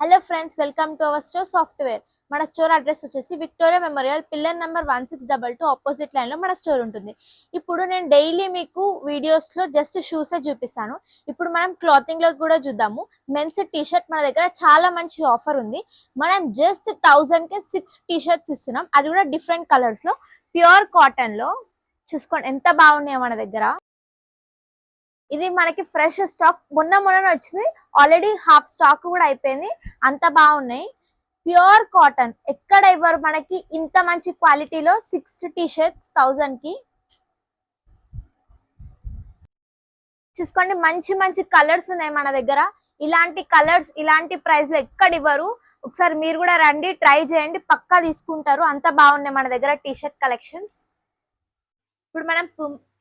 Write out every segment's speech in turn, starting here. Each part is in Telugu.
Hello friends, welcome to our store software. మన స్టోర్ అడ్రస్ వచ్చేసి Victoria memorial pillar number 1622 opposite లైన్లో మన స్టోర్ ఉంటుంది. ఇప్పుడు నేను డైలీ మీకు వీడియోస్లో జస్ట్ షూసే చూపిస్తాను. ఇప్పుడు మనం క్లాతింగ్లో కూడా చూద్దాము. మెన్స్ టీ షర్ట్ మన దగ్గర చాలా మంచి ఆఫర్ ఉంది. మనం జస్ట్ 1000కే 6 టీ షర్ట్స్ ఇస్తున్నాం, అది కూడా డిఫరెంట్ కలర్స్లో ప్యూర్ కాటన్లో. చూసుకోండి ఎంత బాగున్నాయో మన దగ్గర. ఇది మనకి ఫ్రెష్ స్టాక్ మొన్న వచ్చింది, ఆల్రెడీ హాఫ్ స్టాక్ కూడా అయిపోయింది. అంత బాగున్నాయి. ప్యూర్ కాటన్ ఎక్కడ ఇవ్వరు మనకి ఇంత మంచి క్వాలిటీలో 6 టీ షర్ట్స్ 1000కి. చూసుకోండి మంచి మంచి కలర్స్ ఉన్నాయి మన దగ్గర. ఇలాంటి కలర్స్ ఇలాంటి ప్రైస్ లో ఎక్కడ ఇవ్వరు. ఒకసారి మీరు కూడా రండి, ట్రై చేయండి, పక్కా తీసుకుంటారు. అంత బాగున్నాయి మన దగ్గర టీ షర్ట్ కలెక్షన్స్.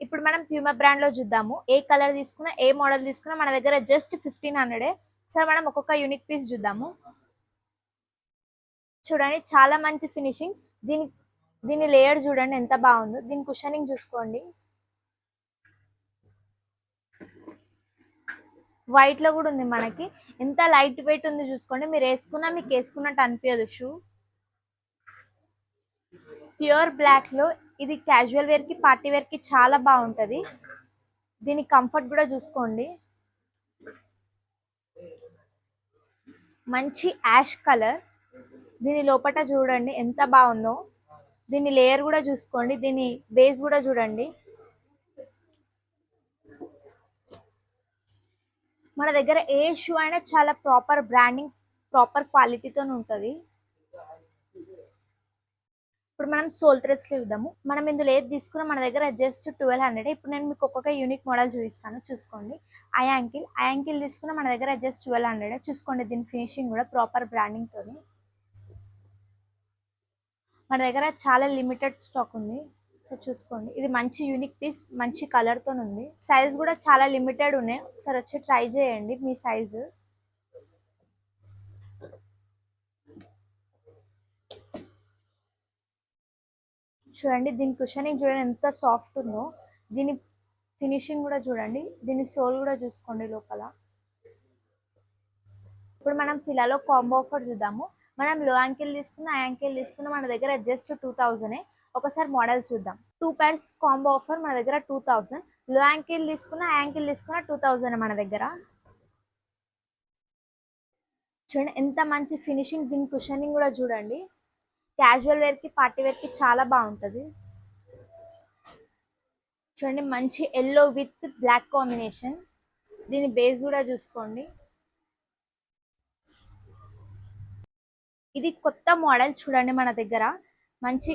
ఇప్పుడు మనం ప్యూమా బ్రాండ్ లో చూద్దాము. ఏ కలర్ తీసుకున్నా ఏ మోడల్ తీసుకున్నా మన దగ్గర జస్ట్ 1500. సరే మనం ఒక్కొక్క యూనిక్ పీస్ చూద్దాము. చూడండి చాలా మంచి ఫినిషింగ్. దీని లేయర్ చూడండి ఎంత బాగుందో. దీని కుషనింగ్ చూసుకోండి, వైట్ లో కూడా ఉంది మనకి. ఎంత లైట్ వెయిట్ ఉంది చూసుకోండి. మీరు వేసుకున్నా మీకు వేసుకున్నట్టు అనిపించదు షూ. ప్యూర్ బ్లాక్ లో ఇది క్యాజువల్ వేర్ కి పార్టీ వేర్ కి చాలా బాగుంటది. దీని కంఫర్ట్ కూడా చూసుకోండి. మంచి యాష్ కలర్. దీని లోపట చూడండి ఎంత బాగుందో. దీని లేయర్ కూడా చూసుకోండి, దీని బేస్ కూడా చూడండి. మన దగ్గర ఏ షూ అయినా చాలా ప్రాపర్ బ్రాండింగ్, ప్రాపర్ క్వాలిటీతో ఉంటుంది. ఇప్పుడు మనం సోల్ థ్రెడ్స్ లో ఇద్దాము. మనం ఇందులో ఏది తీసుకున్నా మన దగ్గర జస్ట్ 1200. ఇప్పుడు నేను మీకు ఒక్కొక్క యూనిక్ మోడల్ చూపిస్తాను, చూసుకోండి. ఐ యాంకిల్ తీసుకున్నా మన దగ్గర జస్ట్ 1200. చూసుకోండి దీని ఫినిషింగ్ కూడా ప్రాపర్ బ్రాండింగ్ తోని. మన దగ్గర చాలా లిమిటెడ్ స్టాక్ ఉంది, సో చూసుకోండి. ఇది మంచి యూనిక్ పీస్, మంచి కలర్తో ఉంది. సైజ్ కూడా చాలా లిమిటెడ్ ఉన్నాయి, ఒకసారి వచ్చి ట్రై చేయండి మీ సైజు. చూడండి దీని కుషనింగ్ చూడండి ఎంత సాఫ్ట్ ఉందో. దీని ఫినిషింగ్ కూడా చూడండి, దీని సోల్ కూడా చూసుకోండి లోపల. ఇప్పుడు మనం ఫిలాలో కాంబో ఆఫర్ చూద్దాము. మనం లో యాంకిల్ తీసుకున్న ఆ యాంకిల్ తీసుకున్న మన దగ్గర జస్ట్ 2000. ఒకసారి మోడల్ చూద్దాం. 2 pairs కాంబో ఆఫర్ మన దగ్గర 2000. లో యాంకిల్ తీసుకున్న ఆ యాంకిల్ తీసుకున్న 2000 మన దగ్గర. చూడండి ఎంత మంచి ఫినిషింగ్. దీని కుషనింగ్ కూడా చూడండి. క్యాజువల్ వేర్ కి పార్టీ వేర్ కి చాలా బాగుంటుంది. చూడండి మంచి ఎల్లో విత్ బ్లాక్ కాంబినేషన్. దీని బేస్ కూడా చూసుకోండి. ఇది కొత్త మోడల్ చూడండి మన దగ్గర. మంచి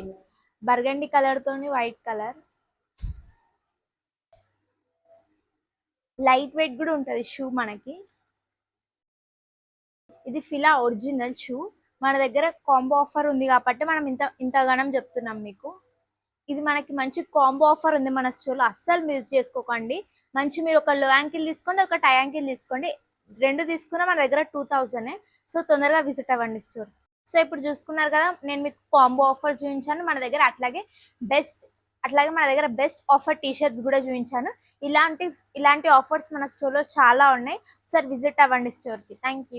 బర్గండి కలర్ తోని వైట్ కలర్. లైట్ వెయిట్ కూడా ఉంటుంది షూ మనకి. ఇది ఫిలా ఒరిజినల్ షూ. మన దగ్గర కాంబో ఆఫర్ ఉంది కాబట్టి మనం ఇంతగానం చెప్తున్నాం మీకు. ఇది మనకి మంచి కాంబో ఆఫర్ ఉంది మన స్టోర్లో, అస్సలు మిస్ చేసుకోకండి. మంచి మీరు ఒక లో యాంకిల్ తీసుకోండి, ఒక టై యాంకిల్ తీసుకోండి. రెండు తీసుకున్నా మన దగ్గర 2000. సో తొందరగా విజిట్ అవ్వండి స్టోర్. సో ఇప్పుడు చూసుకున్నారు కదా, నేను మీకు కాంబో ఆఫర్స్ చూపించాను మన దగ్గర. అట్లాగే మన దగ్గర బెస్ట్ ఆఫర్ టీ షర్ట్స్ కూడా చూపించాను. ఇలాంటి ఆఫర్స్ మన స్టోర్లో చాలా ఉన్నాయి. ఒకసారి విజిట్ అవ్వండి స్టోర్కి. Thank you.